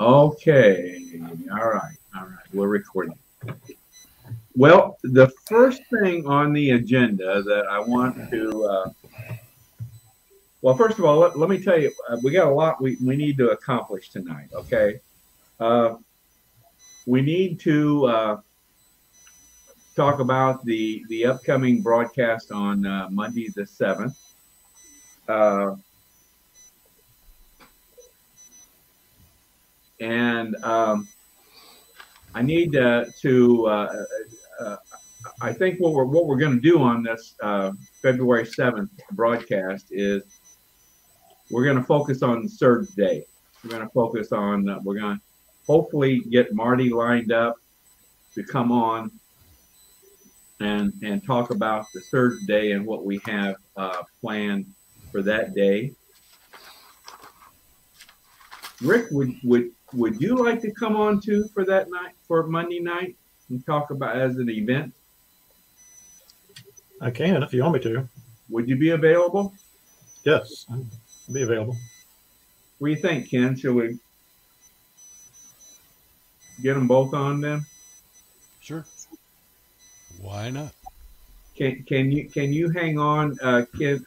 Okay. All right. All right. We're recording. Well, the first thing on the agenda that I want to, well, first of all, let me tell you, we got a lot we need to accomplish tonight. Okay. Uh, we need to talk about the upcoming broadcast on Monday the 7th. And I need I think what we're going to do on this February 7th broadcast is we're going to focus on the surge day. We're going to focus on we're going to hopefully get Marty lined up to come on and talk about the surge day and what we have planned for that day. Rick, would you like to come on too for that night, for Monday night, and talk about as an event? I can if you want me to. Would you be available? Yes, I'll be available. What do you think, Ken? Shall we get them both on then? Sure. Why not? Can you hang on, Ken,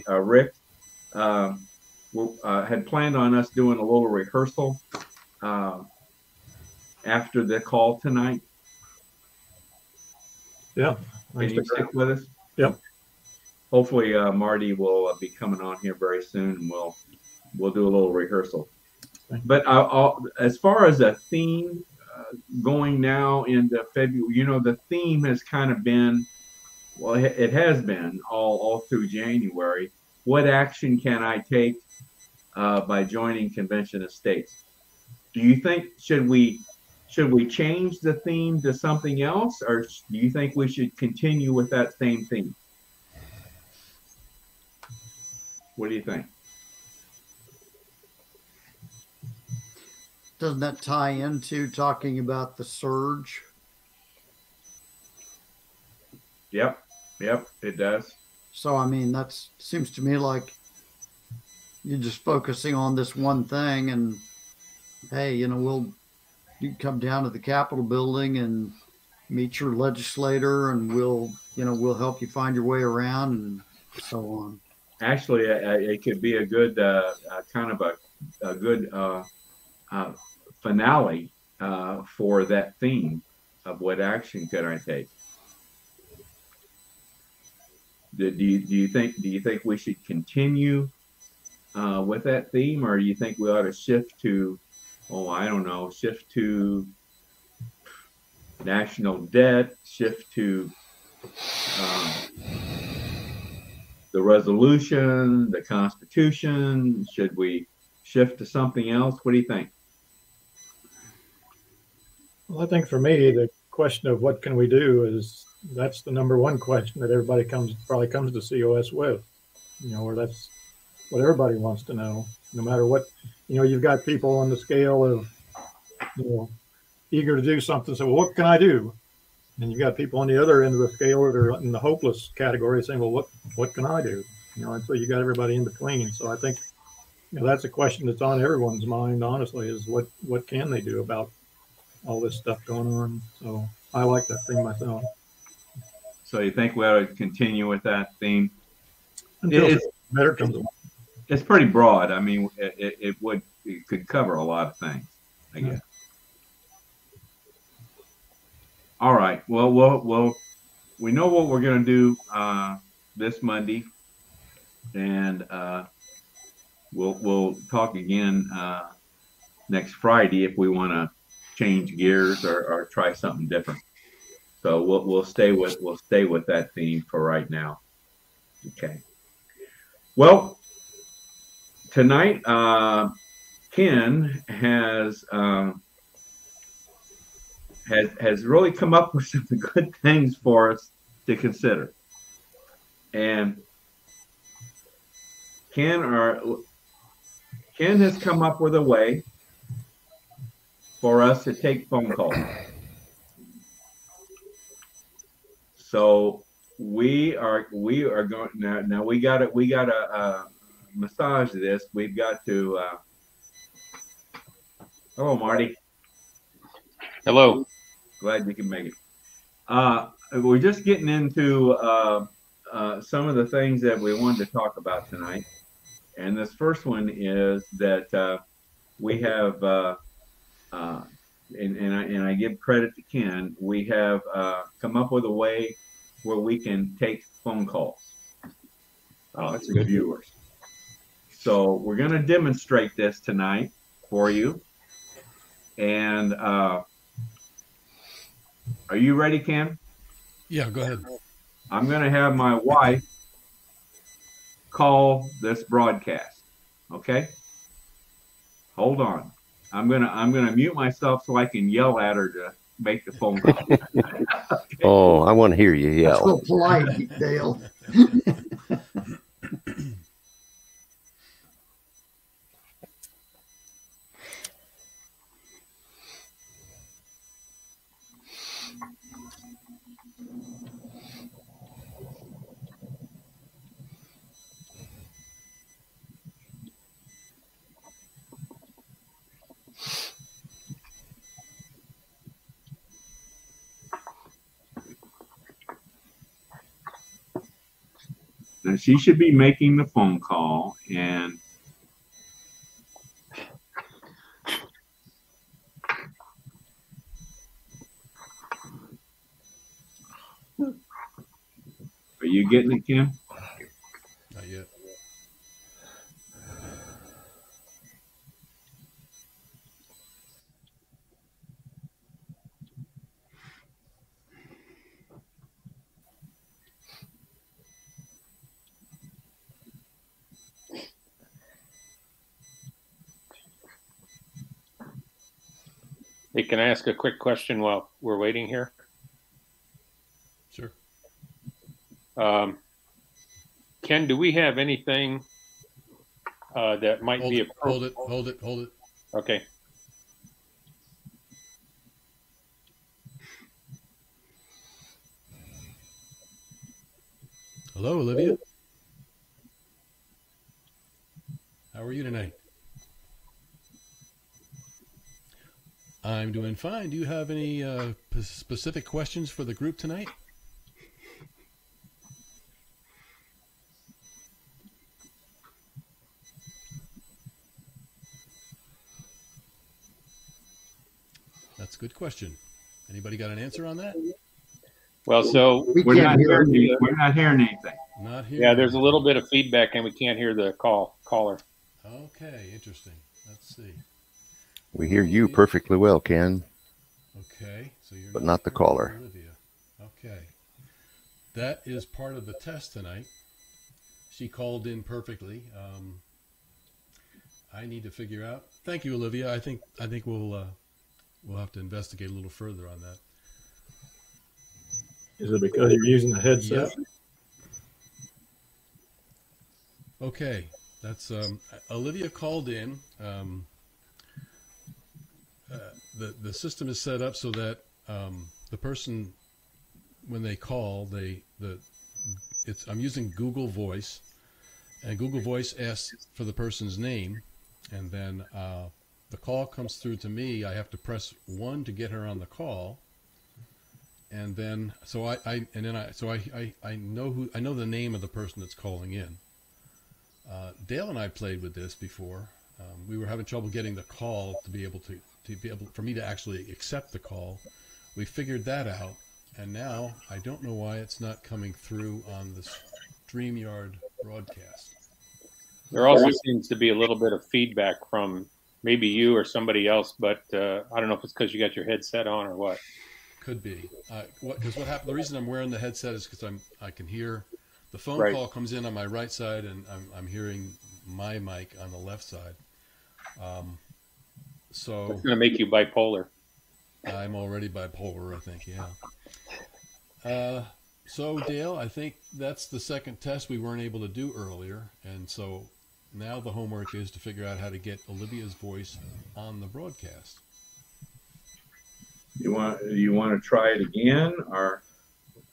Rick? We had planned on us doing a little rehearsal after the call tonight. Yeah. Can you stick with us? Yep. Hopefully, Marty will be coming on here very soon, and we'll do a little rehearsal. But as far as a theme going now into February, the theme has kind of been, well, it has been all through January. What action can I take by joining Convention of States? Do you think should we change the theme to something else, or do you think we should continue with that same theme? What do you think? Doesn't that tie into talking about the surge? Yep, it does. So, I mean, that seems to me like you're just focusing on this one thing, and hey, you can come down to the Capitol building and meet your legislator, and we'll help you find your way around and so on. Actually, it could be a good kind of a good finale for that theme of what action could I take. Do you think we should continue with that theme, or do you think we ought to shift to, shift to national debt, shift to the resolution, the Constitution? Should we shift to something else? What do you think? Well, I think for me, the question of what can we do that's the number one question that everybody probably comes to COS with, or that's what everybody wants to know, no matter what. You've got people on the scale of, eager to do something. So, well, what can I do? And you've got people on the other end of the scale that are in the hopeless category saying, well, what can I do? And so you got everybody in between. So I think, that's a question that's on everyone's mind, honestly, is what can they do about all this stuff going on? So I like that thing myself. So you think we ought to continue with that theme? Until better comes along. It's pretty broad. I mean, it could cover a lot of things, I guess. All right. Well, we know what we're going to do this Monday, and we'll talk again next Friday if we want to change gears or try something different. So we'll stay with that theme for right now. Okay. Well, tonight Ken has really come up with some good things for us to consider, and Ken has come up with a way for us to take phone calls. So we are going now. We got to massage this. We've got to Hello, Marty. Hello. Glad you can make it. We're just getting into some of the things that we wanted to talk about tonight. And this first one is that we have, and I give credit to Ken, we have come up with a way where we can take phone calls That's to good. viewers. So we're going to demonstrate this tonight for you. And are you ready, Ken? Yeah, go ahead. I'm going to have my wife call this broadcast. Okay? Hold on. I'm gonna mute myself so I can yell at her to make the phone call. Okay. Oh, I want to hear you That's so yell. polite, Dale. Now she should be making the phone call, and are you getting it, Ken? Not yet. Hey, can I ask a quick question while we're waiting here? Sure. Ken, do we have anything that might Hold be it, hold it, hold it, hold it. Okay. Hello, Olivia. How are you tonight? I'm doing fine. Do you have any specific questions for the group tonight? That's a good question. Anybody got an answer on that? Well, so We're not hearing anything. Not here. yeah, there's a little bit of feedback and we can't hear the caller. Okay, interesting. Let's see. We hear you perfectly well, Ken, Okay, so you're but not the caller. Olivia. Okay. That is part of the test tonight. She called in perfectly. I need to figure out. Thank you, Olivia. I think we'll have to investigate a little further on that. Is it because you're using a headset? Yep. Okay, that's Olivia called in. The system is set up so that the person, when they call, I'm using Google Voice, and Google Voice asks for the person's name, and then the call comes through to me. I have to press 1 to get her on the call, and then I know the name of the person that's calling in. Dale and I played with this before. We were having trouble getting the call to be able for me to actually accept the call. We figured that out, and now I don't know why it's not coming through on the StreamYard broadcast. There also seems to be a little bit of feedback from maybe you or somebody else, but I don't know if it's because you got your headset on or what. Could be. Because what happened? The reason I'm wearing the headset is because I can hear the phone Right. call comes in on my right side, and I'm hearing my mic on the left side. So It's going to make you bipolar. I'm already bipolar, I think. Yeah. So Dale, I think that's the second test we weren't able to do earlier, and so now the homework is to figure out how to get Olivia's voice on the broadcast. You want to try it again, or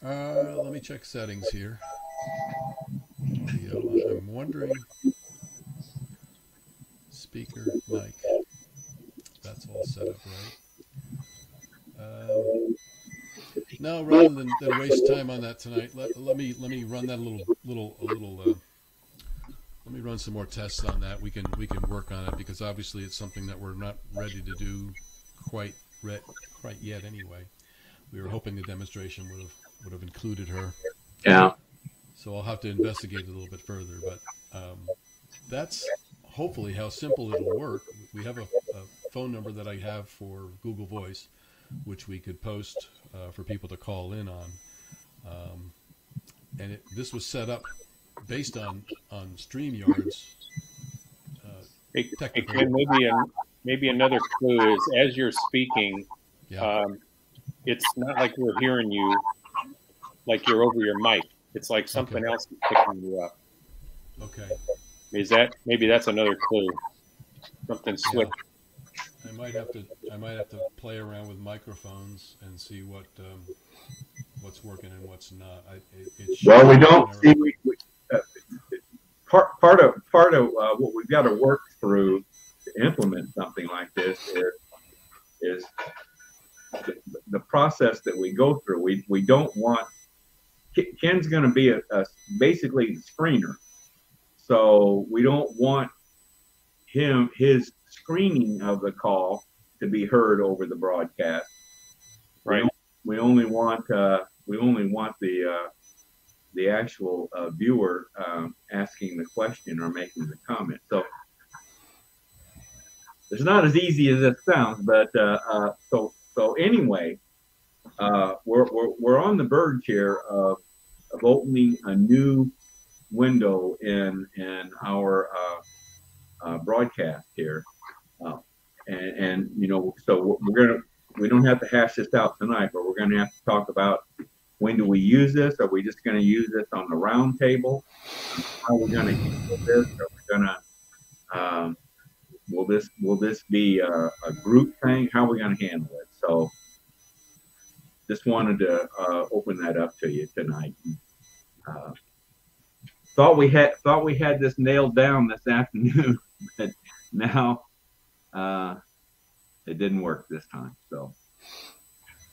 Let me check settings here. Audio. I'm wondering. Speaker, mic. That's all set up right. Now, rather than waste time on that tonight, let me run that let me run some more tests on that. We can work on it, because obviously it's something that we're not ready to do quite yet. Anyway, we were hoping the demonstration would have included her. Yeah. So I'll have to investigate a little bit further, but that's hopefully how simple it'll work. We have a phone number that I have for Google Voice, which we could post for people to call in on. And this was set up based on StreamYard's technical. Ken, maybe another clue is, as you're speaking, it's not like we're hearing you like you're over your mic. It's like something else is picking you up. Okay. Maybe that's another clue? Something switched. I might have to play around with microphones and see what's working and what's not. Well, we don't see. Part of what we've got to work through to implement something like this is the process that we go through. We don't want. Ken's going to be basically the screener, so we don't want his screening of the call to be heard over the broadcast. Right. We only want the actual viewer asking the question or making the comment. So it's not as easy as it sounds, but so anyway, we're on the verge here of opening a new window in our broadcast here, and so we don't have to hash this out tonight, but we're gonna have to talk about when do we use this. Are we just gonna use this on the roundtable? How are we gonna handle this? Are we gonna will this be a group thing? How are we gonna handle it? So just wanted to open that up to you tonight. Thought we had this nailed down this afternoon, but now it didn't work this time. So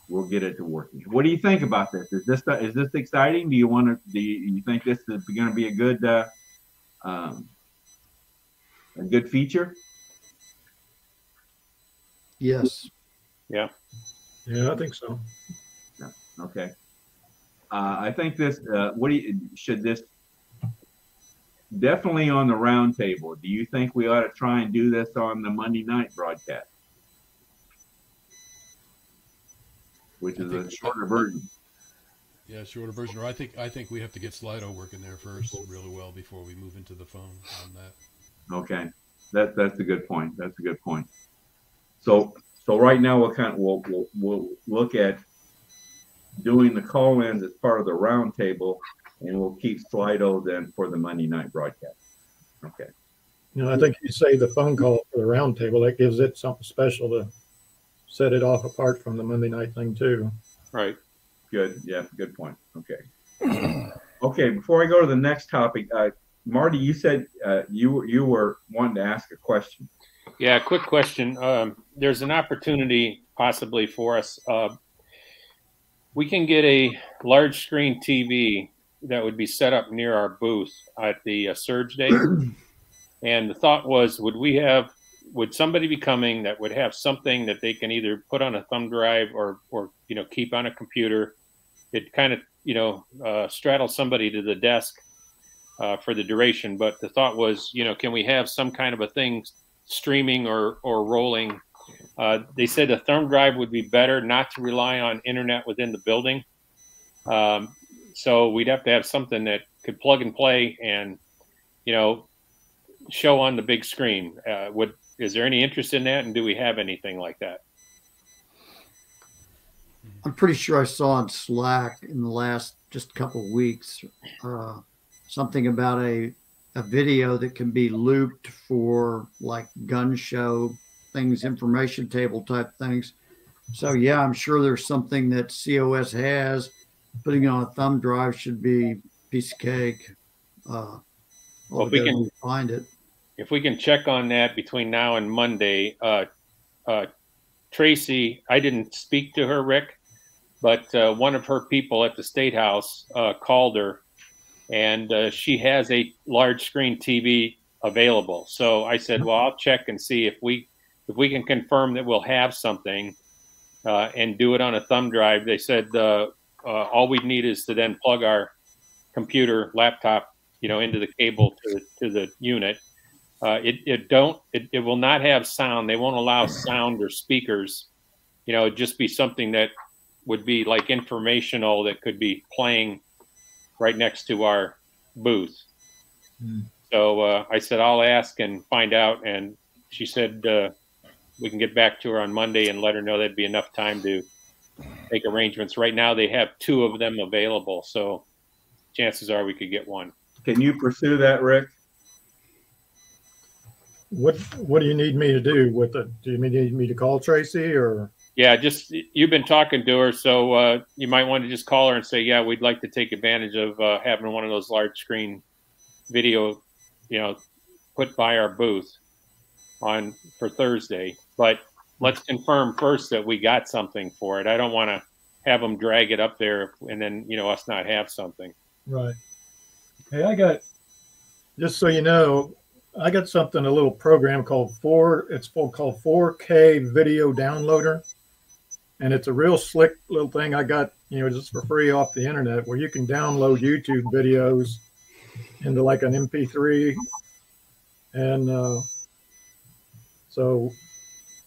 we'll get it to working. What do you think about this? Is this exciting? Do you think this is going to be a good feature? Yes. Yeah. Yeah, I think so. Yeah. Okay. I think this. Should this definitely on the roundtable? Do you think we ought to try and do this on the Monday night broadcast, which is a shorter version? Yeah, shorter version. Or I think we have to get Slido working there first really well before we move into the phone on that. Okay, that's a good point. That's a good point. So right now we'll look at doing the call-ins as part of the roundtable, and we'll keep Slido then for the Monday night broadcast. Okay. I think you say the phone call for the roundtable, that gives it something special to set it off apart from the Monday night thing too. Right. Good. Yeah. Good point. Okay. Okay. Before I go to the next topic, Marty, you said you were wanting to ask a question. Yeah. Quick question. There's an opportunity possibly for us. We can get a large screen TV that would be set up near our booth at the Surge Day. And the thought was, would somebody be coming that would have something that they can either put on a thumb drive or keep on a computer? It kind of, straddle somebody to the desk for the duration. But the thought was, can we have some kind of a thing streaming or rolling? They said a thumb drive would be better, not to rely on internet within the building. So we'd have to have something that could plug and play and, show on the big screen. Is there any interest in that? And do we have anything like that? I'm pretty sure I saw on Slack in the last just couple of weeks something about a video that can be looped for like gun show things, information table type things. So yeah, I'm sure there's something that COS has. Putting it on a thumb drive should be a piece of cake. Well, if we can find it. If we can check on that between now and Monday, Tracy, I didn't speak to her, Rick, but one of her people at the State House called her, and she has a large screen TV available. So I said, well, I'll check and see if we can confirm that we'll have something and do it on a thumb drive. They said all we need is to then plug our computer laptop, into the cable to the unit. It will not have sound. They won't allow sound or speakers. It'd just be something that would be like informational that could be playing right next to our booth. So I said, I'll ask and find out. And she said we can get back to her on Monday and let her know that'd be enough time to make arrangements. Right now they have 2 of them available. So chances are we could get one. Can you pursue that, Rick? What do you need me to do with it? Do you need me to call Tracy or? Yeah, just you've been talking to her, so you might want to just call her and say, yeah, we'd like to take advantage of having one of those large screen video, put by our booth on for Thursday. But let's confirm first that we got something for it. I don't want to have them drag it up there and then, us not have something. Right. Hey, just so you know, I got a little program called 4K Video Downloader. And it's a real slick little thing I got, just for free off the internet, where you can download YouTube videos into like an MP3. And so,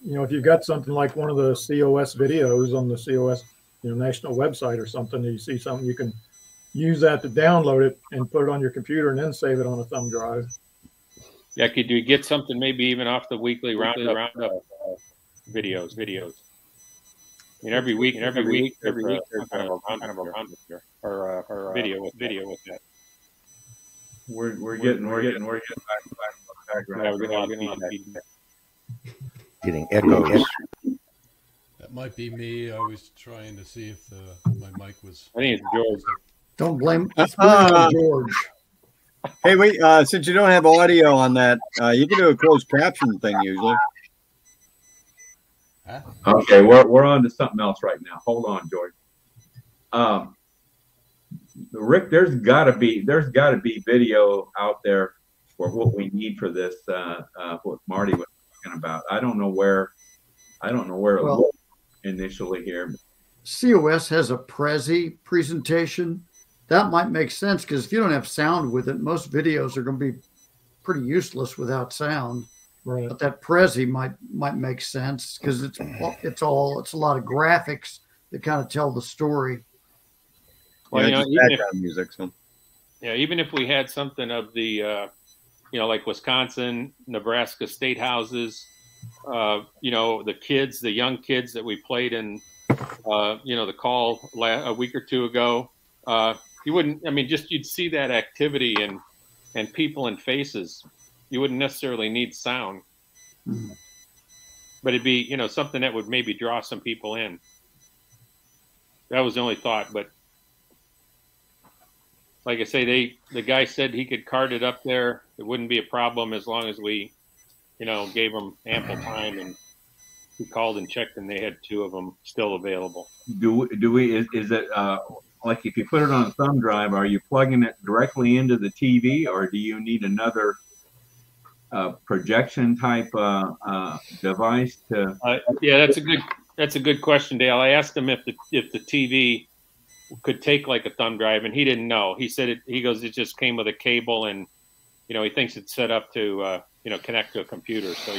if you've got something like one of the COS videos on the COS, national website or something, you see something, you can use that to download it and put it on your computer and then save it on a thumb drive. Yeah, could you get something maybe even off the weekly roundup videos? Every week there's kind of a roundup here, or video with that. We're getting back Getting echoes. That might be me. I was trying to see if my mic was. I think it's George. Don't blame George. Hey, wait, since you don't have audio on that, you can do a closed caption thing usually. Huh? Okay, we're on to something else right now. Hold on, George. Rick, there's got to be video out there for what we need for this. What Marty was talking about. I don't know where it was initially here. COS has a Prezi presentation. That might make sense, because if you don't have sound with it, most videos are going to be pretty useless without sound. Right. But that Prezi might make sense, because it's a lot of graphics that kind of tell the story. Well, just even background music. So. Yeah, even if we had something of the, like Wisconsin, Nebraska state houses, the young kids that we played in, the call a week or two ago. You wouldn't, you'd see that activity and people and faces. You wouldn't necessarily need sound, but it'd be, something that would maybe draw some people in. That was the only thought, but like I say, the guy said he could cart it up there. It wouldn't be a problem as long as we, gave him ample time, and we called and checked, and they had 2 of them still available. Is it like if you put it on a thumb drive, are you plugging it directly into the TV, or do you need another projection type device to? Yeah, that's a good question, Dale. I asked him if the TV could take like a thumb drive, and he didn't know. He said it just came with a cable, and he thinks it's set up to connect to a computer. So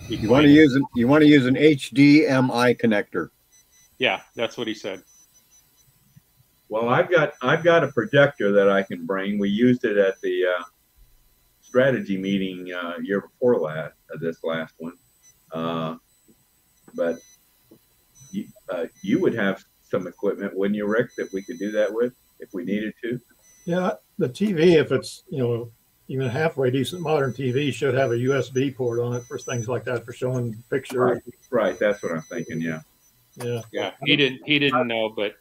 you want to use an HDMI connector. Yeah, that's what he said. Well, I've got a projector that I can bring. We used it at the strategy meeting year before this last one. But you would have some equipment, wouldn't you, Rick, that we could do that with if we needed to? Yeah, the TV, if it's, even halfway decent modern TV, should have a USB port on it for things like that, for showing pictures. Right. That's what I'm thinking. Yeah. Yeah. He didn't know, but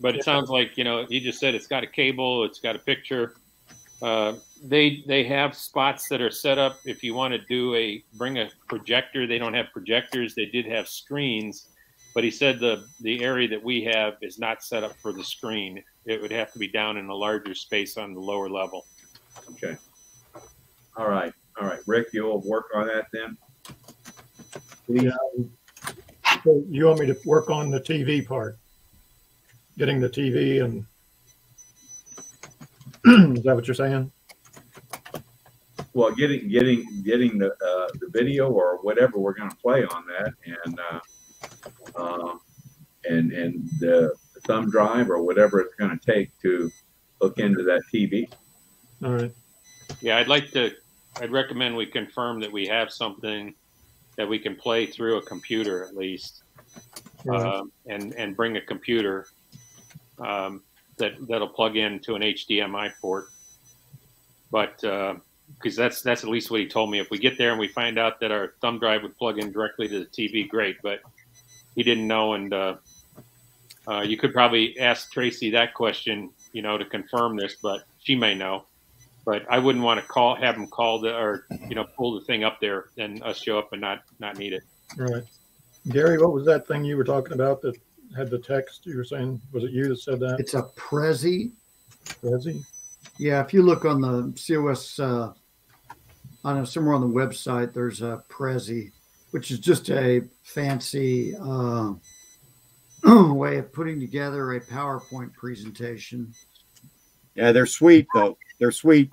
but it sounds like, he just said it's got a cable, it's got a picture. they have spots that are set up. If you want to bring a projector, they don't have projectors. They did have screens, but he said the area that we have is not set up for the screen. It would have to be down in a larger space on the lower level. Okay. All right. Rick, you'll work on that then. Please. Yeah. So you want me to work on the TV part, getting the TV, and is that what you're saying? Well, getting the video or whatever we're going to play on that, and the thumb drive or whatever it's going to take to hook into that TV. All right. Yeah, I'd recommend we confirm that we have something that we can play through a computer at least, Right. and bring a computer that'll plug into an HDMI port. But because that's at least what he told me. If we get there and we find out that our thumb drive would plug in directly to the TV, great. But he didn't know, and you could probably ask Tracy that question, to confirm this, but she may know. But I wouldn't want to have him pull the thing up there and us show up and not need it. Right. Gary, what was that thing you were talking about that had the text? You were saying, was it you that said that? It's a Prezi. Prezi? Yeah, if you look on the COS, I don't know, somewhere on the website, there's a Prezi, which is just a fancy way of putting together a PowerPoint presentation. Yeah, they're sweet though. They're sweet.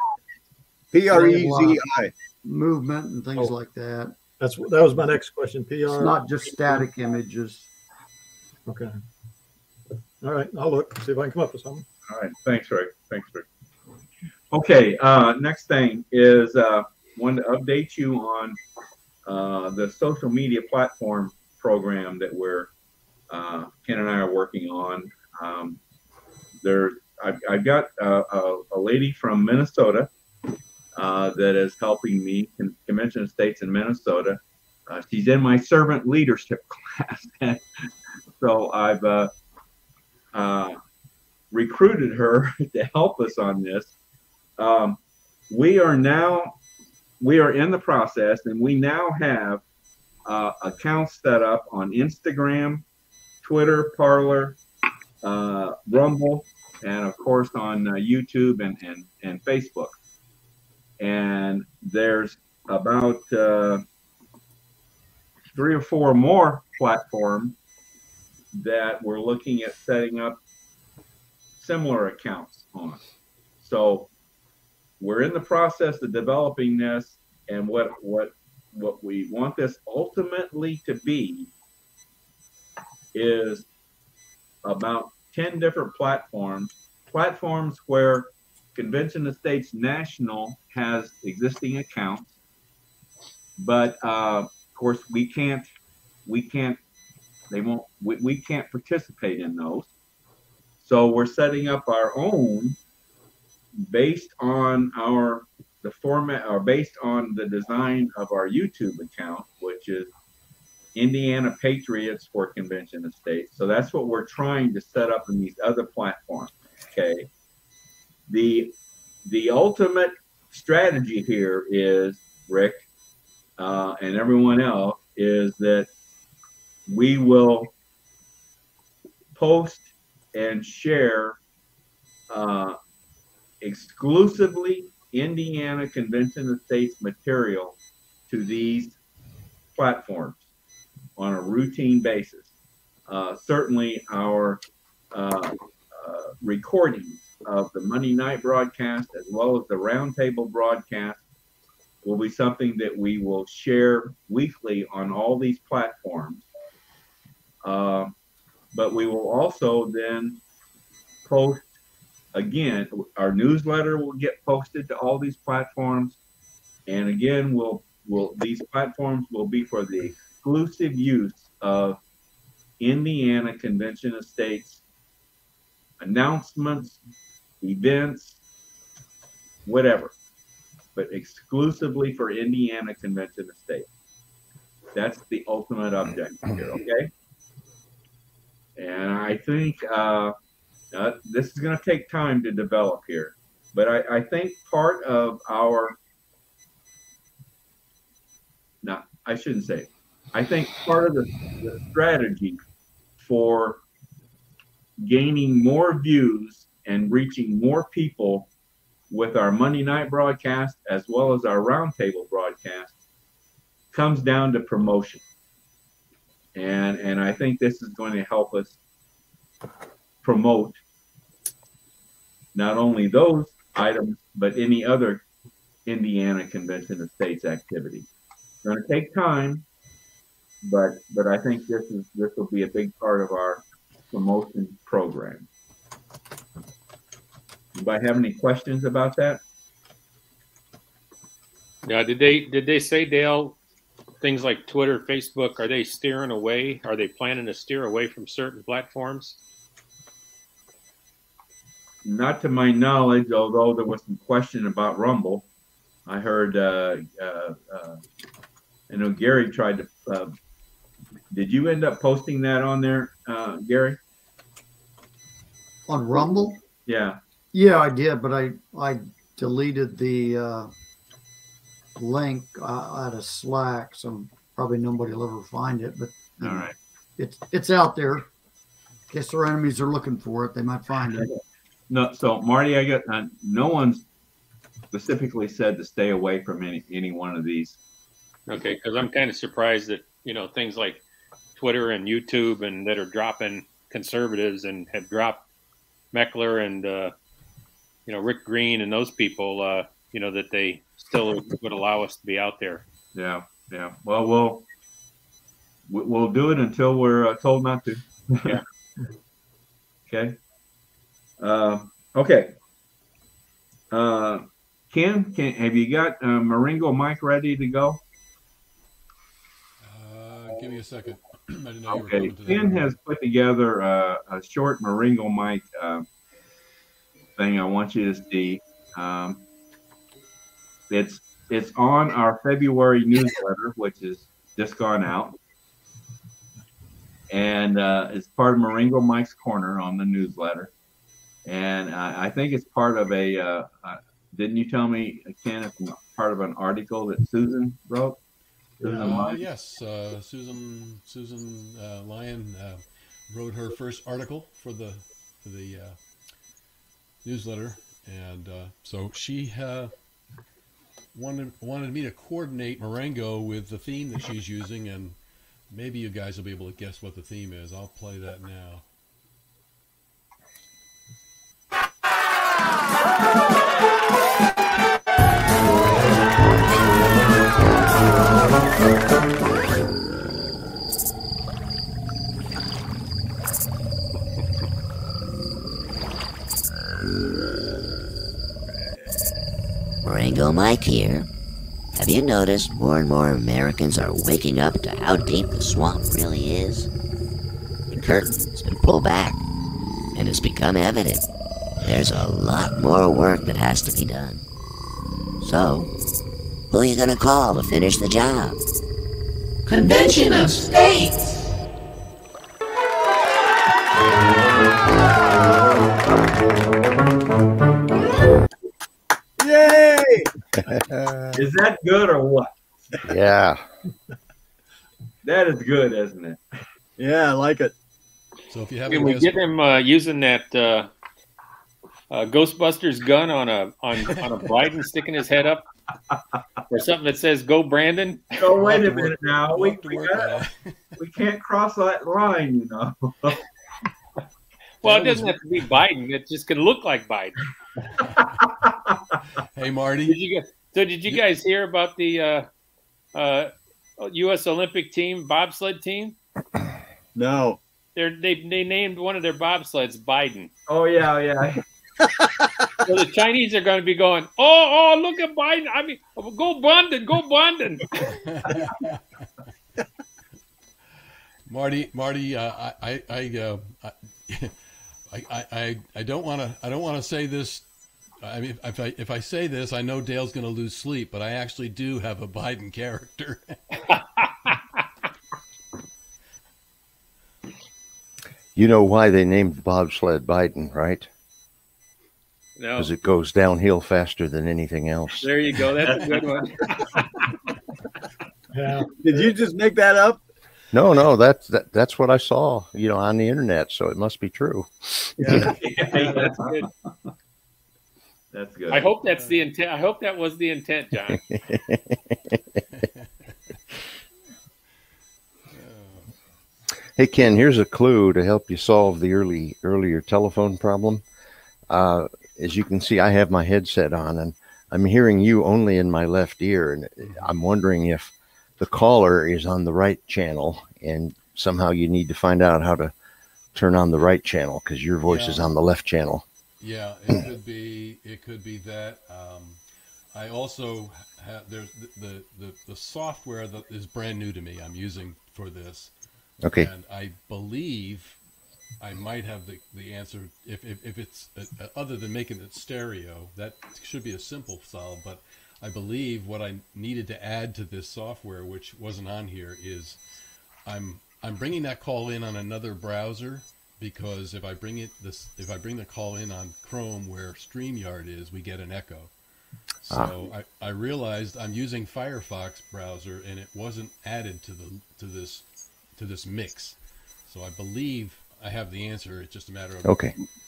PREZI. Movement and things like that. That was my next question. PR. It's not just static images. Okay. All right. I'll look, see if I can come up with something. All right. Thanks, Rick. Okay. Next thing is wanted to update you on the social media platform program that Ken and I are working on. I've got a lady from Minnesota that is helping me in Convention of States in Minnesota. She's in my servant leadership class. So I've recruited her to help us on this. We are in the process, and we now have accounts set up on Instagram, Twitter, Parler, Rumble, and of course on YouTube and Facebook. And there's about 3 or 4 more platforms that we're looking at setting up similar accounts on. So we're in the process of developing this, and what we want this ultimately to be is about 10 different platforms where Convention of States National has existing accounts, but of course we can't participate in those. So we're setting up our own based on the format, or based on the design of our YouTube account, which is Indiana Patriots for Convention of States. So that's what we're trying to set up in these other platforms. Okay. The ultimate strategy here is, Rick, and everyone else, is that we will post and share exclusively Indiana Convention of States material to these platforms on a routine basis. Certainly our recordings of the Monday night broadcast as well as the Roundtable broadcast will be something that we will share weekly on all these platforms. But we will also then post, again, our newsletter will get posted to all these platforms. And again, these platforms will be for the exclusive use of Indiana Convention of States announcements, events, whatever, but exclusively for Indiana Convention of States. That's the ultimate objective here, okay? And I think this is going to take time to develop here. But I think part of our, no, I shouldn't say it. I think part of the strategy for gaining more views and reaching more people with our Monday night broadcast as well as our roundtable broadcast comes down to promotion. And I think this is going to help us promote not only those items, but any other Indiana Convention of States activity. It's going to take time, but I think this will be a big part of our promotion program. Anybody have any questions about that? Yeah, did they say, Dale, things like Twitter, Facebook, are they steering away? Are they planning to steer away from certain platforms? Not to my knowledge, although there was some question about Rumble. I heard, I know Gary tried to, did you end up posting that on there, Gary? On Rumble? Yeah. Yeah, I did, but I deleted the link out of Slack, so probably nobody will ever find it. But All right. It's out there. In case their enemies are looking for it, they might find it. No, so Marty, I got no one's specifically said to stay away from any one of these. Okay, because I'm kind of surprised that things like Twitter and YouTube and that are dropping conservatives and have dropped Meckler and Rick Green and those people, that they still would allow us to be out there. Yeah. Well, we'll do it until we're told not to. Yeah. Okay. Okay. Ken, have you got Marengo mic ready to go? Give me a second. I didn't know you were Okay. coming to that. Ken has put together a short Marengo mic thing I want you to see. It's on our February newsletter, which is just gone out. And it's part of Marengo Mike's Corner on the newsletter. And I think it's part of didn't you tell me, Ken, it's part of an article that Susan wrote? Yes, Susan Lyon wrote her first article for the newsletter, and so she wanted me to coordinate Marengo with the theme that she's using, and maybe you guys will be able to guess what the theme is. I'll play that now. Marengo Mike here. Have you noticed more and more Americans are waking up to how deep the swamp really is? The curtain's been pulled back, and it's become evident there's a lot more work that has to be done. So, who are you gonna call to finish the job? Convention of States! Yay! Is that good or what? Yeah. That is good, isn't it? Yeah, I like it. So if you have Can we get him using that Ghostbusters gun on a Biden sticking his head up, or something that says "Go Brandon"? Oh, wait a minute now. We work can't cross that line, Well, it doesn't have to be Biden. It just can look like Biden. Hey, Marty. Did you guys hear about the U.S. Olympic team bobsled team? No. They named one of their bobsleds Biden. Oh yeah. So the Chinese are going to be going, oh, look at Biden. I mean, go Bondon. Marty, I don't want to say this. I mean, if I say this, I know Dale's going to lose sleep, but I actually do have a Biden character. You know why they named the bobsled Biden, right? No. because it goes downhill faster than anything else. There you go. That's a good one. Yeah. Did you just make that up? No, that's what I saw, on the internet. So it must be true. Yeah, That's good. that's good. I hope that's the intent. I hope that was the intent, John. Hey, Ken, here's a clue to help you solve the earlier telephone problem. As you can see, I have my headset on, and I'm hearing you only in my left ear, and I'm wondering if the caller is on the right channel, and somehow you need to find out how to turn on the right channel because your voice is on the left channel. Yeah, it could be that. I also have there's the software that is brand new to me. I'm using for this. Okay. And I believe I might have the answer if it's other than making it stereo. That should be a simple solve. But I believe what I needed to add to this software, which wasn't on here, is I'm bringing that call in on another browser, because if I bring the call in on Chrome where StreamYard is, we get an echo. So I realized I'm using Firefox browser and it wasn't added to this mix. So I believe I have the answer. It's just a matter of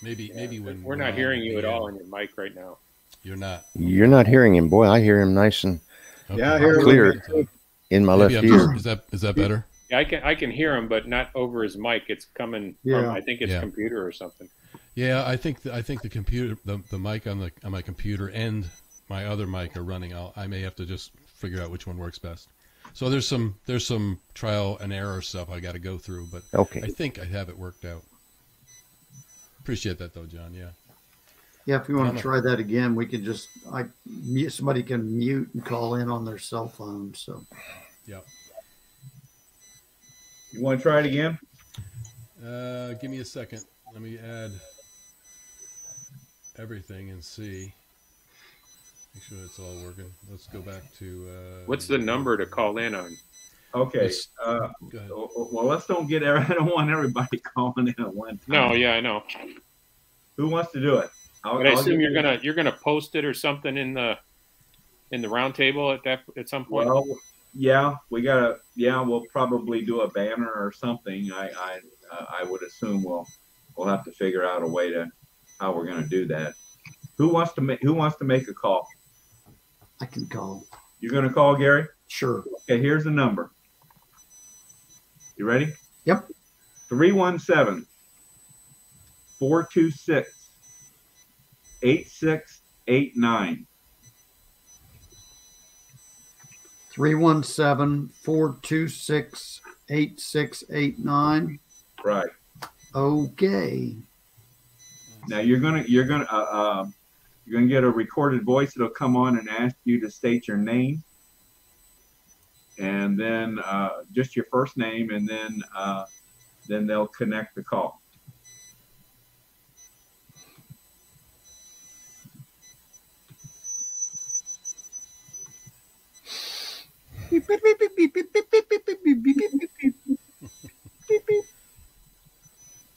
maybe when we're not hearing you at all on your mic right now. You're not. You're not hearing him, boy. I hear him nice and Yeah, I hear him. clear in my left ear. Is that better? Yeah, I can hear him, but not over his mic. It's coming from, I think it's computer or something. Yeah, I think the computer, the mic on my computer and my other mic are running. I may have to just figure out which one works best. So there's some trial and error stuff I got to go through, but I think I have it worked out. Appreciate that though, John. Yeah. Yeah, if you want to try that again, we could just somebody can mute and call in on their cell phone. So. Yep. You want to try it again? Give me a second. Let me add everything and see. Make sure it's all working. Let's go back to... What's the number to call in on? Okay. Go ahead. Well, let's don't get... I don't want everybody calling in at one time. No, yeah, I know. Who wants to do it? But I assume you're gonna post it or something in the roundtable at some point. Well, yeah, we'll probably do a banner or something. I would assume we'll have to figure out a way to how we're going to do that. Who wants to make a call? I can call. You're going to call, Gary? Sure. Okay, here's the number. You ready? Yep. 317 426 8689. 317-426-8689. Right. Okay. Now you're gonna get a recorded voice that'll come on and ask you to state your name, and then just your first name, and then they'll connect the call.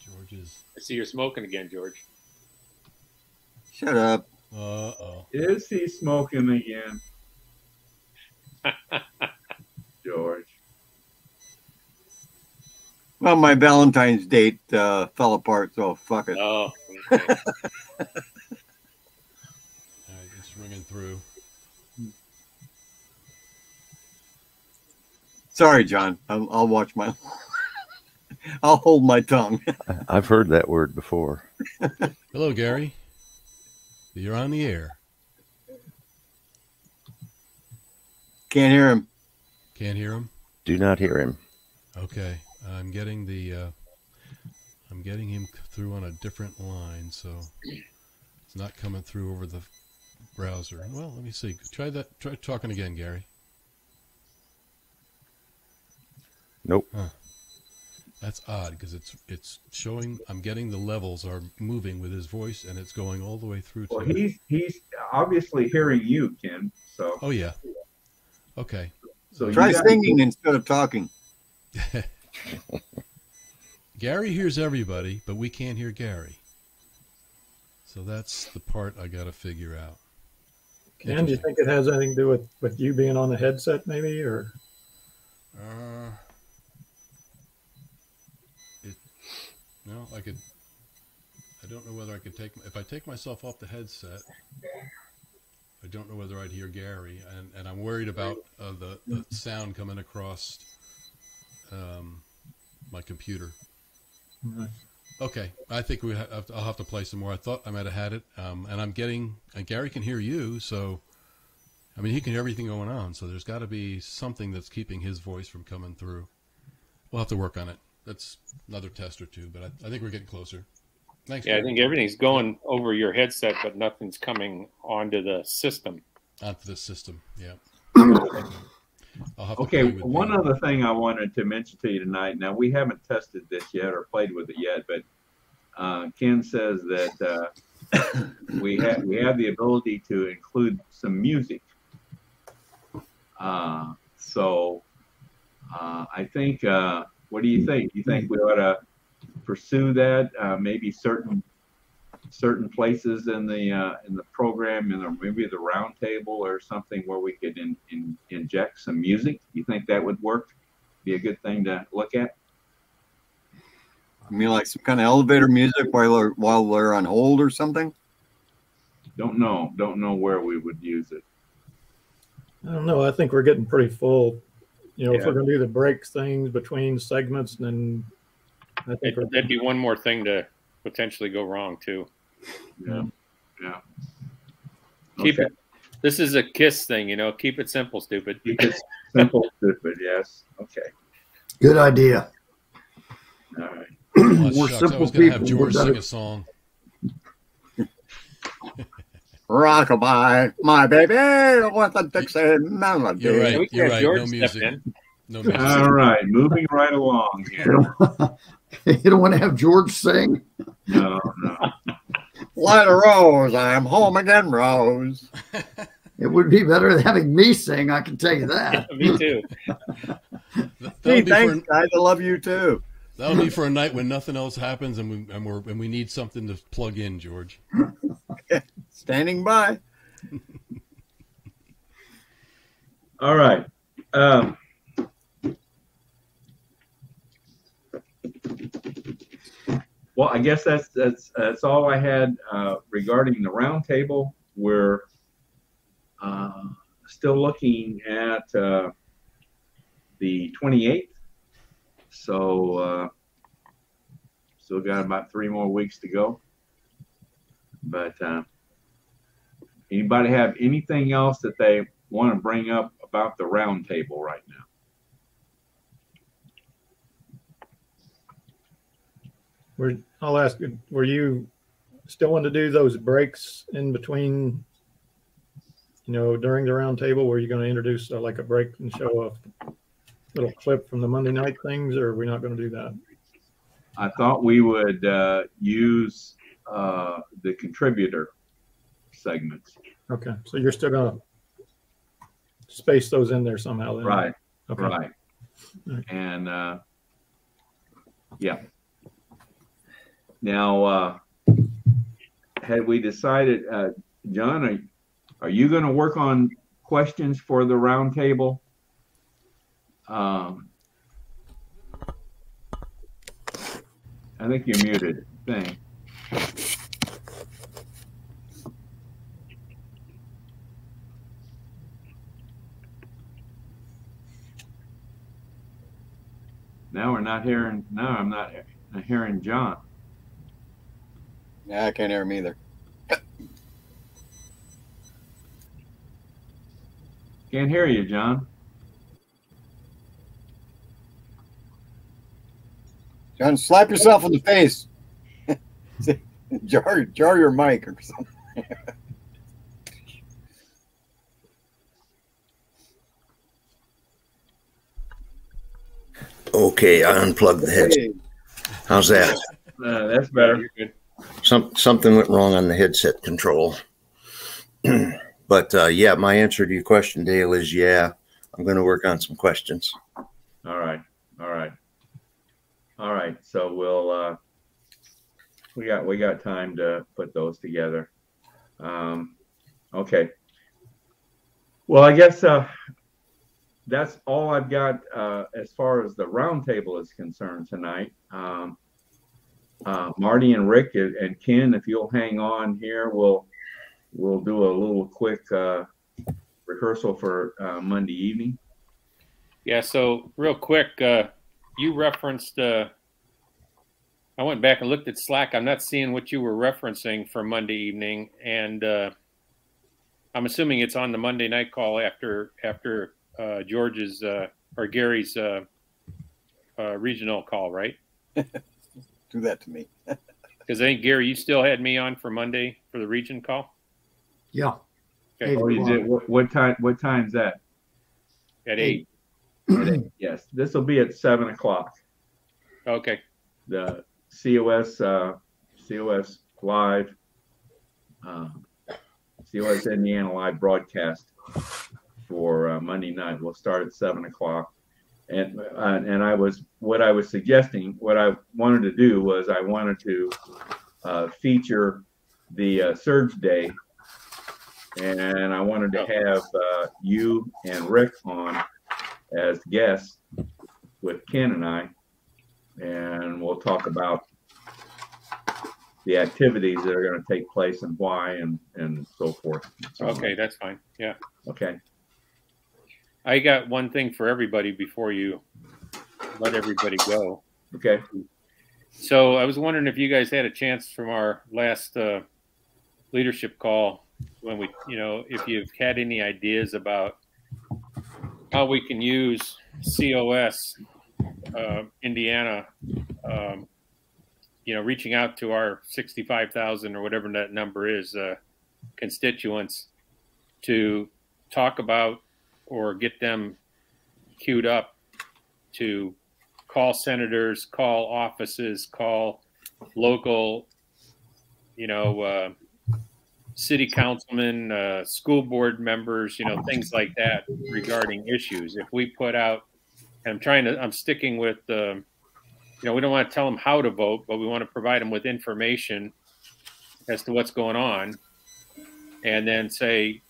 George's. I see you're smoking again, George. Shut up. Uh-oh. Is he smoking again? George. Well, my Valentine's date fell apart, so fuck it. Oh. All right, it's ringing through. Sorry, John. I'll watch my. I'll hold my tongue. I've heard that word before. Hello, Gary. You're on the air. Can't hear him. Can't hear him? Do not hear him. Okay. I'm getting him through on a different line, so it's not coming through over the browser. Well, let me see. Try talking again, Gary. Nope. Huh. That's odd because it's showing. I'm getting the levels are moving with his voice, and it's going all the way through to. Well, he's obviously hearing you, Ken. So. Oh yeah. Okay. So try singing instead of talking. Gary hears everybody, but we can't hear Gary. So that's the part I got to figure out. Ken, do you think it has anything to do with you being on the headset, maybe, or? No, I could. I don't know whether I could if I take myself off the headset. I don't know whether I'd hear Gary, and I'm worried about the sound coming across my computer. Right. Okay, I think I'll have to play some more. I thought I might have had it, and Gary can hear you, so I mean he can hear everything going on. So there's got to be something that's keeping his voice from coming through. We'll have to work on it. That's another test or two, but I think we're getting closer. Thanks. Yeah, I think everything's going over your headset, but nothing's coming onto the system. Onto the system, yeah. I'll have Okay, one other thing I wanted to mention to you tonight. Now, we haven't tested this yet or played with it yet, but Ken says that we have the ability to include some music. So I think, what do you think? Do you think we ought to pursue that? Maybe certain places in the program, maybe the Roundtable or something where we could inject some music. You think that would work? Be a good thing to look at? I mean, like some kind of elevator music while we're on hold or something? Don't know where we would use it. I don't know. I think we're getting pretty full. You know, if we're going to do the breaks things between segments, then I think that'd be one more thing to potentially go wrong too. Yeah. Keep it. This is a KISS thing, you know. Keep it simple, stupid. Keep it simple, stupid. Yes. Okay. Good idea. All right. More simple I was people. Have George sing a song. Rockabye, my baby, with a Dixie melody. You're right. You're right. George No music. No music. All right. Moving right along here. You don't want to have George sing? No. Light a rose, I'm home again, Rose. It would be better than having me sing, I can tell you that. Me too. Hey, thanks, guys. I love you too. That'll be for a night when nothing else happens and we need something to plug in, George. Standing by. All right. Well, I guess that's all I had regarding the roundtable. We're still looking at the 28th, so still got about 3 more weeks to go. But anybody have anything else that they want to bring up about the roundtable right now? I'll ask, were you still want to do those breaks in between, during the roundtable? Were you going to introduce like a break and show a little clip from the Monday night things, or are we not going to do that? I thought we would use the contributor segments. Okay, so you're still going to space those in there somehow then? Right, okay. Right. And yeah. Now, had we decided, John, are you going to work on questions for the roundtable? I think you're muted. Thing. Now we're not hearing. No, I'm not hearing John. Yeah, I can't hear him either. Can't hear you, John. John, slap yourself in the face. jar your mic or something. Okay, I unplugged the headset. How's that? That's better. Something went wrong on the headset control. But yeah, my answer to your question, Dale, is yeah, I'm going to work on some questions. All right. So we'll we got time to put those together. Okay. Well, I guess that's all I've got as far as the roundtable is concerned tonight. Marty and Rick and Ken, if you'll hang on here, we'll do a little quick rehearsal for Monday evening. Yeah. So real quick, you referenced. I went back and looked at Slack. I'm not seeing what you were referencing for Monday evening, and I'm assuming it's on the Monday night call after George's or Gary's regional call, right? Do that to me. Because I think, Gary, you still had me on for Monday for the region call? Yeah. Okay. Or is it, what time's that? At 8. Yes, this will be at 7 o'clock. Okay. The COS live, COS Indiana live broadcast for Monday night. We'll start at 7 o'clock. And what I was suggesting, what I wanted to do was I wanted to feature the Surge Day, and I wanted to have you and Rick on as guests with Ken and I, and we'll talk about the activities that are going to take place and why and so forth. Okay, that's fine. Yeah. Okay. I got one thing for everybody before you let everybody go. Okay. So I was wondering if you guys had a chance from our last leadership call when we, if you've had any ideas about how we can use COS Indiana, reaching out to our 65,000 or whatever that number is constituents to talk about or get them queued up to call senators, call offices, call local, city councilmen, school board members, things like that regarding issues. If we put out, and I'm sticking with we don't want to tell them how to vote, but we want to provide them with information as to what's going on. And then say,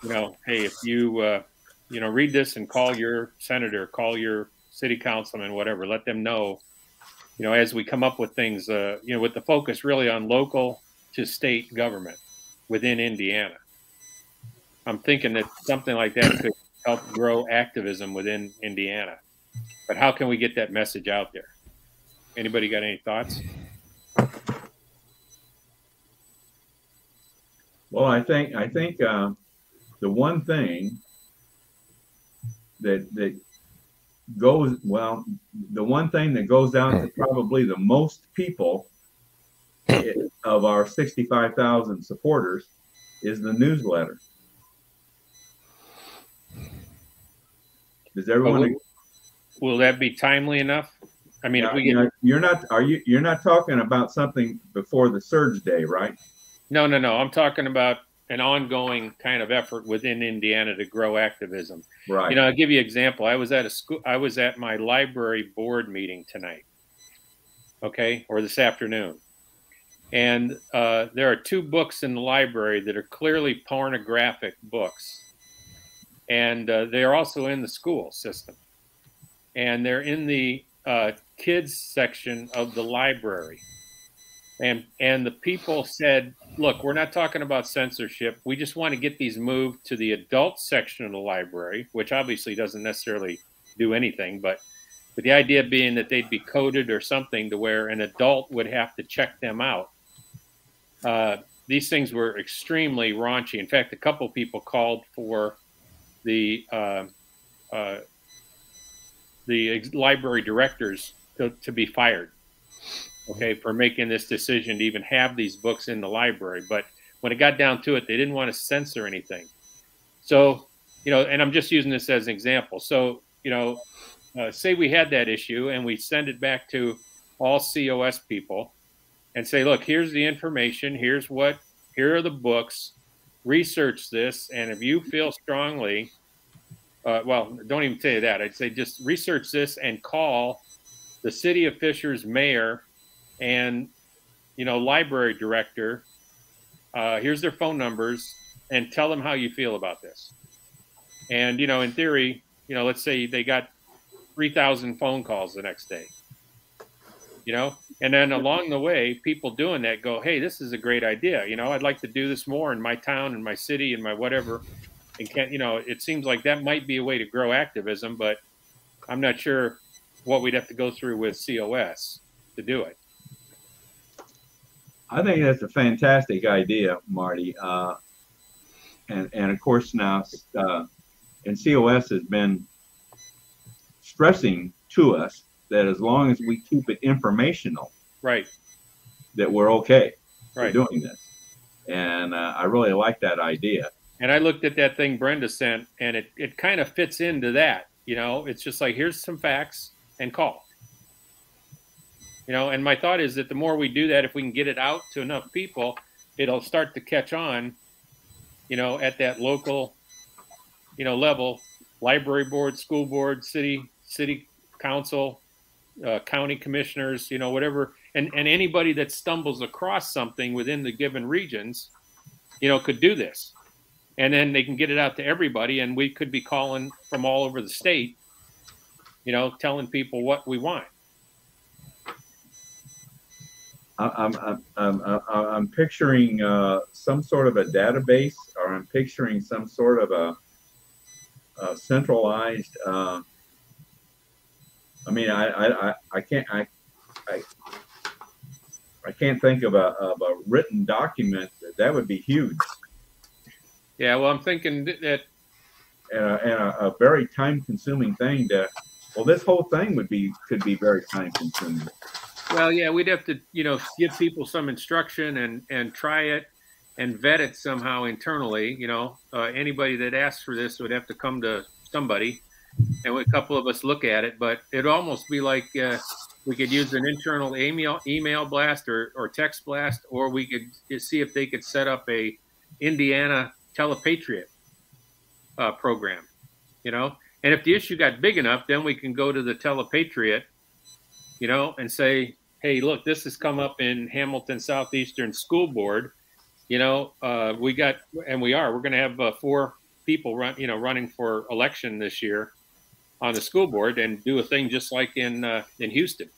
hey, if you, read this and call your senator, call your city councilman, whatever, let them know, as we come up with things, with the focus really on local to state government within Indiana. I'm thinking that something like that could help grow activism within Indiana. But how can we get that message out there? Anybody got any thoughts? Well, I think the one thing that goes out to probably the most people of our 65,000 supporters is the newsletter. Does everyone? Will that be timely enough? I mean, if we get, you're not talking about something before the Surge Day, right? No. I'm talking about an ongoing kind of effort within Indiana to grow activism. Right. I'll give you an example. I was at my library board meeting tonight. Okay. Or this afternoon. And there are 2 books in the library that are clearly pornographic books. And they're also in the school system. And they're in the kids section of the library. And the people said, look, we're not talking about censorship. We just want to get these moved to the adult section of the library, which obviously doesn't necessarily do anything. But the idea being that they'd be coded or something to where an adult would have to check them out. These things were extremely raunchy. In fact, a couple people called for the library directors to be fired, okay, for making this decision to even have these books in the library. But when it got down to it, they didn't want to censor anything. So, and I'm just using this as an example. So, say we had that issue and we send it back to all COS people and say, look, here's the information. Here are the books. Research this. And if you feel strongly, well, don't even say that. I'd say just research this and call the city of Fisher's mayor and library director, here's their phone numbers, and tell them how you feel about this. And, in theory, let's say they got 3,000 phone calls the next day, and then along the way, people doing that go, hey, this is a great idea. I'd like to do this more in my town, in my city, in my whatever. And it seems like that might be a way to grow activism, but I'm not sure what we'd have to go through with COS to do it. I think that's a fantastic idea, Marty. And of course now, and COS has been stressing to us that as long as we keep it informational, right, that we're okay right for doing this. And I really like that idea. And I looked at that thing Brenda sent, and it kind of fits into that. It's just like, here's some facts and call. And my thought is that the more we do that, if we can get it out to enough people, it'll start to catch on, at that local, level, library board, school board, city council, county commissioners, whatever. And anybody that stumbles across something within the given regions, could do this. And then they can get it out to everybody, and we could be calling from all over the state, telling people what we want. I'm picturing some sort of a database, or I'm picturing some sort of a centralized. I can't think of a written document that would be huge. Yeah, well, I'm thinking that, and a very time-consuming thing this whole thing could be very time-consuming. Well, yeah, we'd have to, give people some instruction and try it and vet it somehow internally. Anybody that asks for this would have to come to somebody, and a couple of us look at it. But it'd almost be like we could use an internal email blast or text blast, or we could see if they could set up a Indiana Telepatriot program, and if the issue got big enough, then we can go to the Telepatriot, and say, hey, look, this has come up in Hamilton Southeastern School Board, we're going to have 4 people running for election this year on the school board, and do a thing just like in Houston,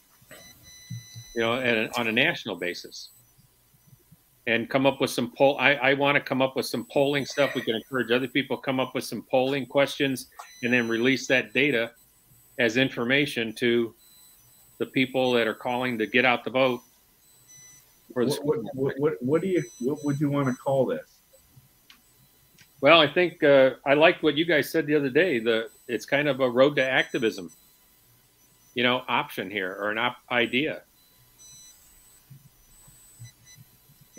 and on a national basis. And come up with some I want to come up with some polling stuff. We can encourage other people to come up with some polling questions, and then release that data as information to the people that are calling to get out the vote. For the what would you want to call this? Well, I think I liked what you guys said the other day. It's kind of a road to activism, option here, or an idea.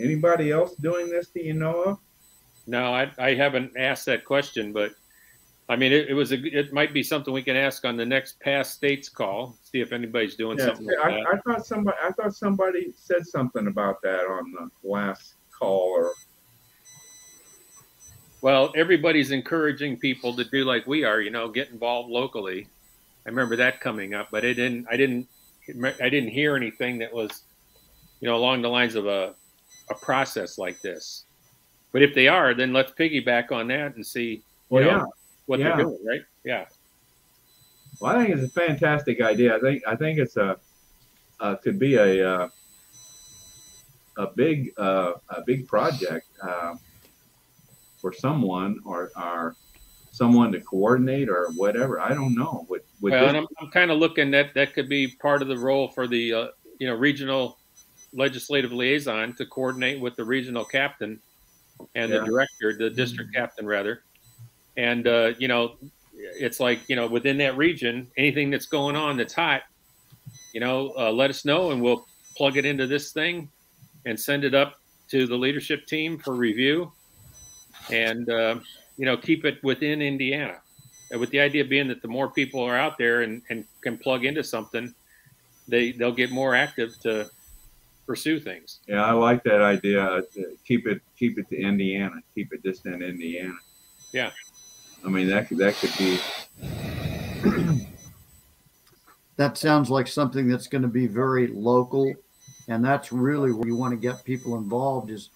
Anybody else doing this that you know of? No, I haven't asked that question, but I mean, it might be something we can ask on the next past states call. See if anybody's doing something like that. I thought somebody said something about that on the last call. Well, everybody's encouraging people to do like we are, get involved locally. I remember that coming up, but I didn't hear anything that was, along the lines of a process like this. But if they are, then let's piggyback on that and see what they're doing, right? Yeah. Well, I think it's a fantastic idea. I think it's could be a big project for someone or someone to coordinate or whatever. I don't know. And I'm kind of looking that could be part of the role for the regional legislative liaison to coordinate with the regional captain and the director, the district captain rather. And, it's like, within that region, anything that's going on that's hot, let us know, and we'll plug it into this thing and send it up to the leadership team for review, and, keep it within Indiana, with the idea being that the more people are out there and can plug into something, they'll get more active to pursue things. Yeah, I like that idea. Keep it to Indiana. Keep it just in Indiana. Yeah. I mean, that could be. That sounds like something that's going to be very local And that's really where you want to get people involved, is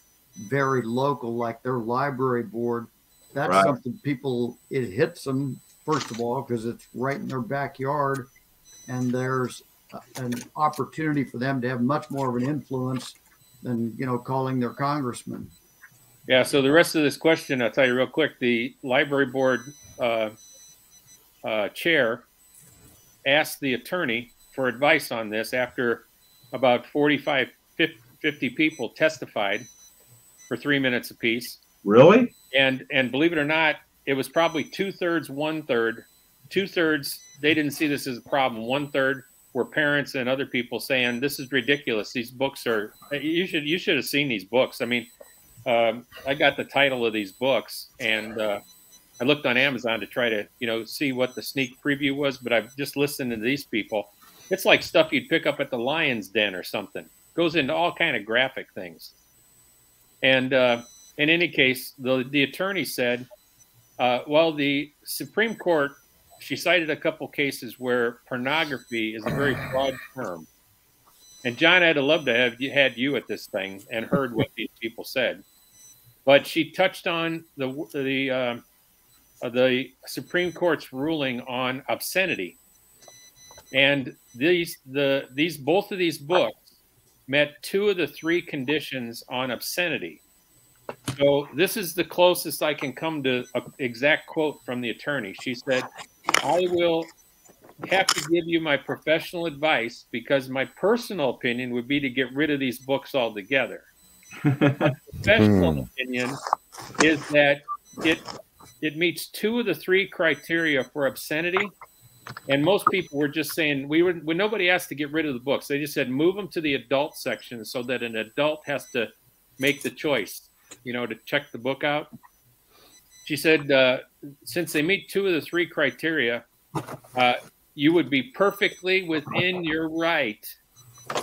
very local, like their library board. That's Right. something people, it hits them, first of all, because it's right in their backyard. And there's an opportunity for them to have much more of an influence than, calling their congressman. Yeah. So the rest of this question, I'll tell you real quick. The library board chair asked the attorney for advice on this after about 45, 50 people testified for 3 minutes apiece. Really? And believe it or not, it was probably 2/3, 1/3. 2/3, they didn't see this as a problem. 1/3 were parents and other people saying, this is ridiculous. These books are, you should have seen these books. I mean, I got the title of these books, and I looked on Amazon to try to, see what the sneak preview was, but I've just listened to these people. It's like stuff you'd pick up at the Lion's Den or something. Goes into all kind of graphic things. And in any case, the attorney said, well, the Supreme Court, she cited a couple cases where pornography is a very broad term. And John, I'd love to have had you at this thing and heard what these people said. But she touched on the Supreme Court's ruling on obscenity, and both of these books met 2 of the 3 conditions on obscenity. So this is the closest I can come to an exact quote from the attorney. She said, "I will have to give you my professional advice because my personal opinion would be to get rid of these books altogether. My professional opinion is that it meets 2 of the 3 criteria for obscenity." And most people were just saying, when nobody asked to get rid of the books, they just said, move them to the adult section so that an adult has to make the choice, to check the book out. She said, since they meet 2 of the 3 criteria, you would be perfectly within your right,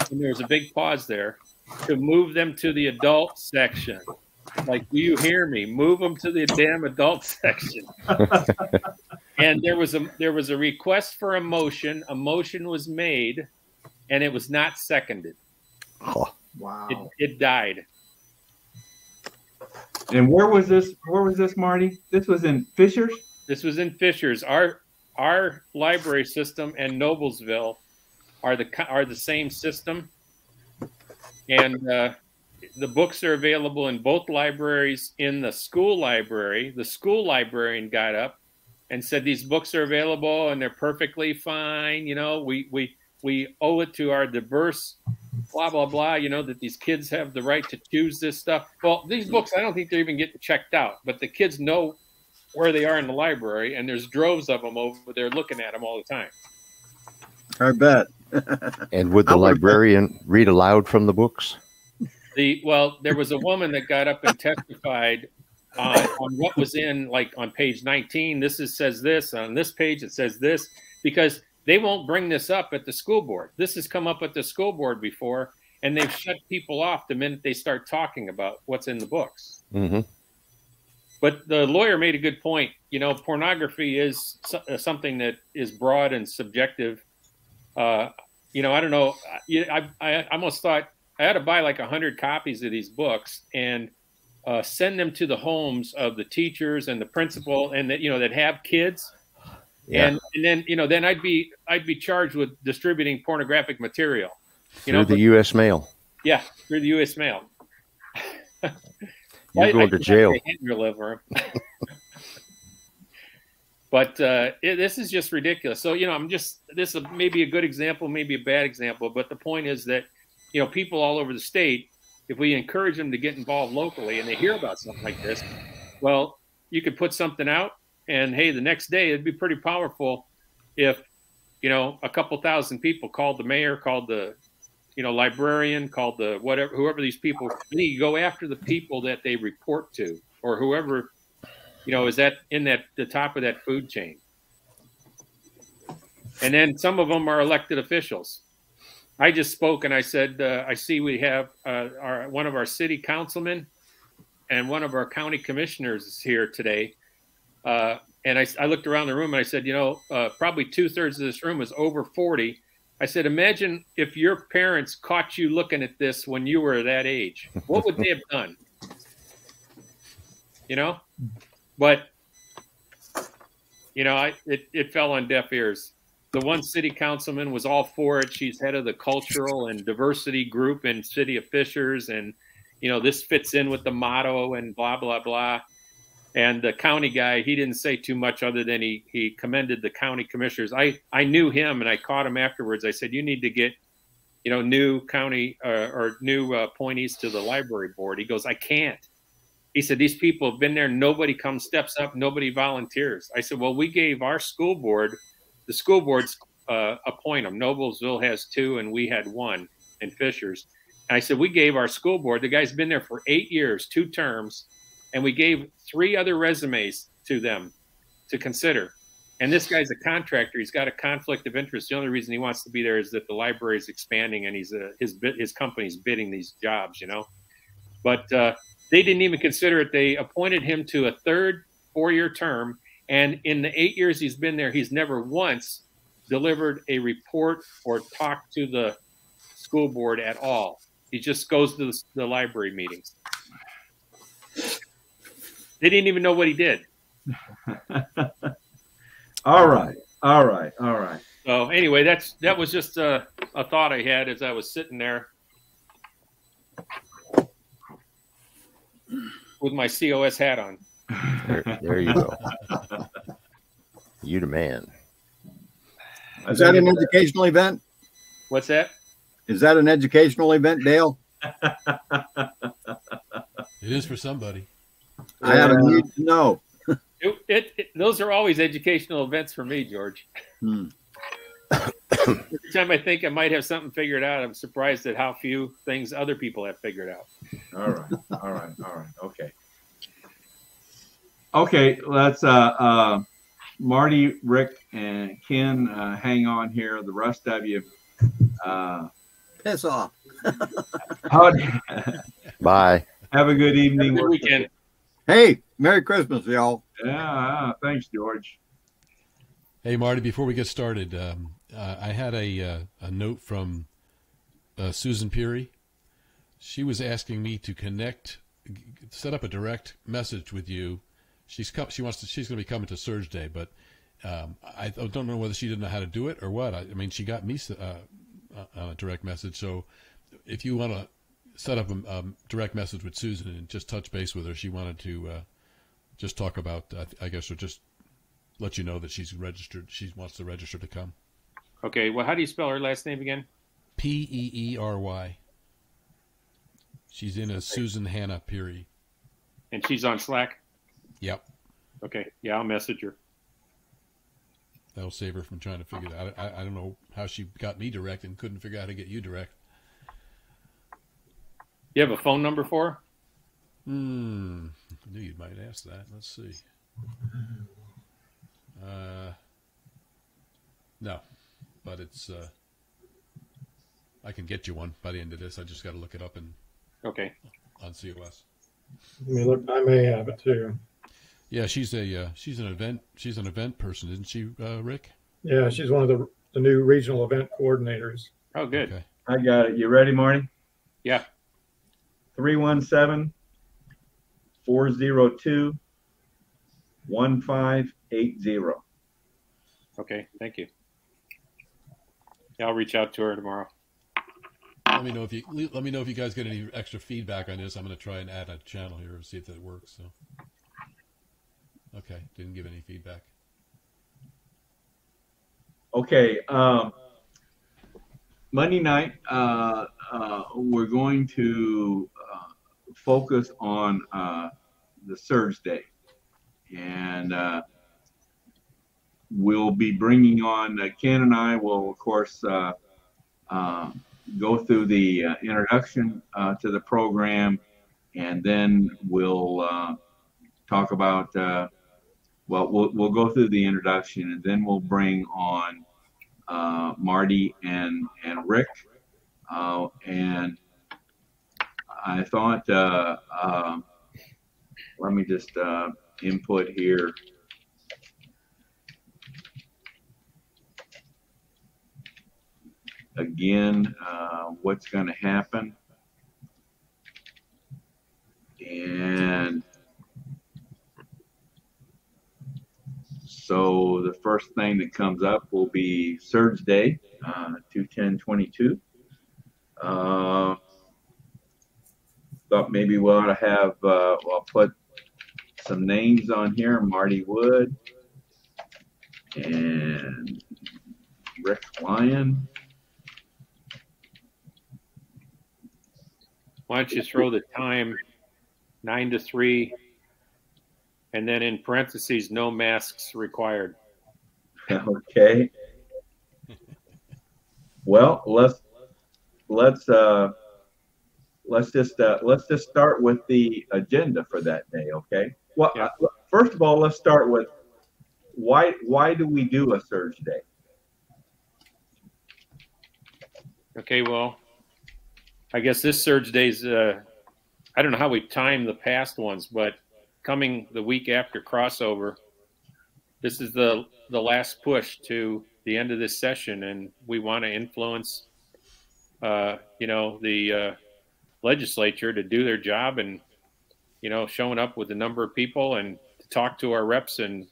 and there's a big pause there, to move them to the adult section. Like, do you hear me? Move them to the damn adult section. And there was a request for a motion. A motion was made, and it was not seconded. Oh, wow! It died. And where was this, Marty? This was in Fishers? This was in Fishers. Our library system and Noblesville are the same system, and the books are available in both libraries. In the school library, the school librarian got up and said these books are available and they're perfectly fine. We owe it to our diverse blah, blah, blah, that these kids have the right to choose this stuff. Well, these books, I don't think they're even getting checked out, but the kids know where they are in the library, and there's droves of them over there looking at them all the time. I bet. And would the librarian read aloud from the books? There was a woman that got up and testified on what was in, like on page 19, says this, on this page it says this, because they won't bring this up at the school board. This has come up at the school board before, and they've shut people off the minute they start talking about what's in the books. Mm-hmm. But the lawyer made a good point. Pornography is something that is broad and subjective. I don't know. I almost thought I had to buy like 100 copies of these books and send them to the homes of the teachers and the principal, and that have kids. Yeah. And then I'd be charged with distributing pornographic material. Through the U.S. mail. Yeah, through the U.S. mail. You're going to jail. But this is just ridiculous. So, this is maybe a good example, maybe a bad example. But the point is that, people all over the state, if we encourage them to get involved locally and they hear about something like this, well, you could put something out and, hey, the next day it'd be pretty powerful if, a couple thousand people called the mayor, called the, librarian, called the whatever, whoever these people, you go after the people that they report to, or whoever, is that in the top of that food chain. And then some of them are elected officials. I just spoke and I said, I see we have one of our city councilmen and one of our county commissioners is here today. And I looked around the room and I said, probably 2/3 of this room is over 40. I said, imagine if your parents caught you looking at this when you were that age. What would they have done? You know? But, you know, it fell on deaf ears. The one city councilman was all for it. She's head of the cultural and diversity group in City of Fishers. And, you know, this fits in with the motto and blah, blah, blah. And the county guy, he didn't say too much other than he commended the county commissioners. I knew him and I caught him afterwards. I said, you need to get, you know, new county or new appointees to the library board. He goes, I can't. He said, these people have been there. Nobody comes, steps up. Nobody volunteers. I said, well, we gave our school board, the school boards appoint them. Noblesville has 2 and we had 1 in Fishers. And I said, we gave our school board, the guy's been there for 8 years, 2 terms. And we gave 3 other resumes to them to consider. And this guy's a contractor. He's got a conflict of interest. The only reason he wants to be there is that the library is expanding and his company's bidding these jobs, you know. But they didn't even consider it. They appointed him to a 3rd 4-year term. And in the 8 years he's been there, he's never once delivered a report or talked to the school board at all. He just goes to the library meetings. They didn't even know what he did. All right. So anyway, that was just a thought I had as I was sitting there with my COS hat on. There you go. You the man. Is that an educational event? What's that? Is that an educational event, Dale? It is for somebody. I have a need to know. Those are always educational events for me, George. Every time I think I might have something figured out, I'm surprised at how few things other people have figured out. All right. Okay, let's Marty, Rick, and Ken hang on here. The rest of you Piss off. Bye. Have a good evening. Good weekend. Hey, Merry Christmas, y'all. Yeah, thanks, George. Hey, Marty, before we get started, I had a note from Susan Peary. She was asking me to set up a direct message with you. She's going to be coming to Surge Day, but I don't know whether she didn't know how to do it or what. I mean, she got me on a direct message. So if you want to set up a direct message with Susan and just touch base with her, she wanted to just talk about, I guess, or just let you know that she's registered. She wants to register to come. Okay. Well, how do you spell her last name again? Peery. She's in a Susan Hannah Peary. And she's on Slack? Yep. Okay. Yeah, I'll message her. That'll save her from trying to figure it out. I don't know how she got me direct and couldn't figure out how to get you direct. You have a phone number for her? I knew you might ask that. Let's see. No, but it's. I can get you one by the end of this. I just got to look it up Okay. On COS. Let me look. I may have it too. Yeah, she's an event person, isn't she, Rick? Yeah, she's one of the new regional event coordinators. Oh, good. Okay. I got it. You ready, Marty? Yeah. 317-402-1580. Okay. Thank you. Yeah, I'll reach out to her tomorrow. Let me know if you guys get any extra feedback on this. I'm going to try and add a channel here and see if that works. So, okay, didn't give any feedback. Okay, Monday night we're going to focus on the Surge Day, and we'll be bringing on Ken and I will of course go through the introduction to the program, and then we'll talk about we'll go through the introduction, and then we'll bring on Marty and Rick, and I thought let me just input here. again what's going to happen. And so the first thing that comes up will be Surge Day, 2/10/22. Thought maybe we ought to have, I'll put some names on here: Marty Wood and Rick Lyon. Why don't you throw the time 9 to 3, and then in parentheses, no masks required. Okay. Well, let's just start with the agenda for that day. Okay. Well, Yeah. First of all, let's start with why do we do a Surge Day? Okay, well, I guess this Surge Day's, I don't know how we timed the past ones, but coming the week after crossover, this is the last push to the end of this session, and we want to influence, the legislature to do their job, and showing up with a number of people and to talk to our reps and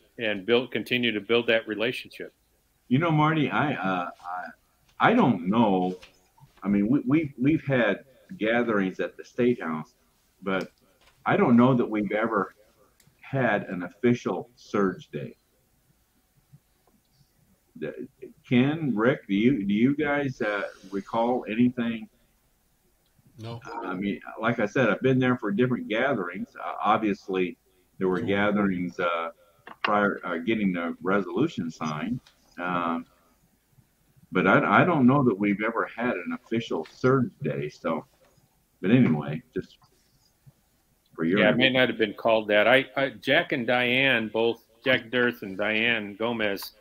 continue to build that relationship. Marty, I don't know. I mean, we've had gatherings at the State House, but I don't know that we've ever had an official Surge Day. Ken, Rick, do you guys recall anything? No. I mean, like I said, I've been there for different gatherings. Obviously, there were gatherings prior getting the resolution signed, but I don't know that we've ever had an official Surge Day. So, but anyway, just for your it may not have been called that. Jack and Diane, both Jack Dirth and Diane Gomez,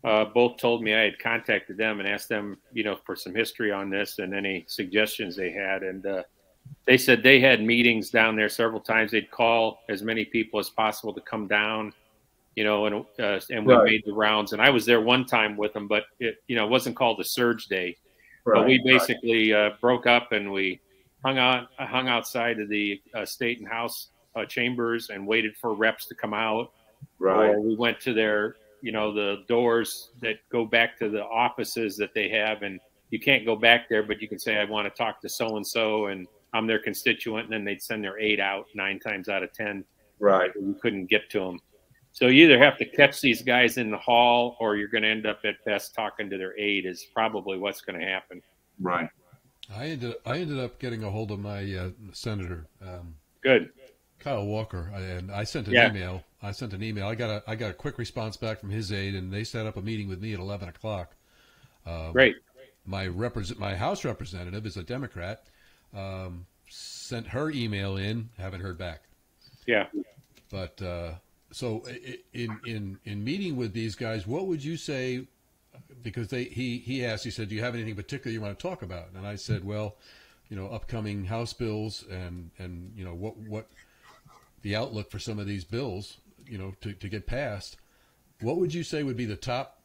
both told me I had contacted them and asked them, for some history on this and any suggestions they had. And they said they had meetings down there several times. They'd call as many people as possible to come down, and we made the rounds. And I was there one time with them, but it wasn't called a Surge Day. Right, but we basically broke up and we hung outside of the State and House chambers and waited for reps to come out. Right. Or we went to their the doors that go back to the offices that they have, and you can't go back there, but you can say, I want to talk to so-and-so, and I'm their constituent, and then they'd send their aide out 9 times out of 10. Right. You couldn't get to them. So you either have to catch these guys in the hall, or you're going to end up at best talking to their aide is probably what's going to happen. Right. I ended up getting a hold of my senator. Good. Kyle Walker, and I sent an email. I got a quick response back from his aide, and they set up a meeting with me at 11 o'clock. Great. My House representative is a Democrat. Sent her email in. Haven't heard back. Yeah. But so in meeting with these guys, what would you say? Because he asked. He said, "Do you have anything particular you want to talk about?" And I said, "Well, upcoming House bills and what the outlook for some of these bills, to get passed. What would you say would be the top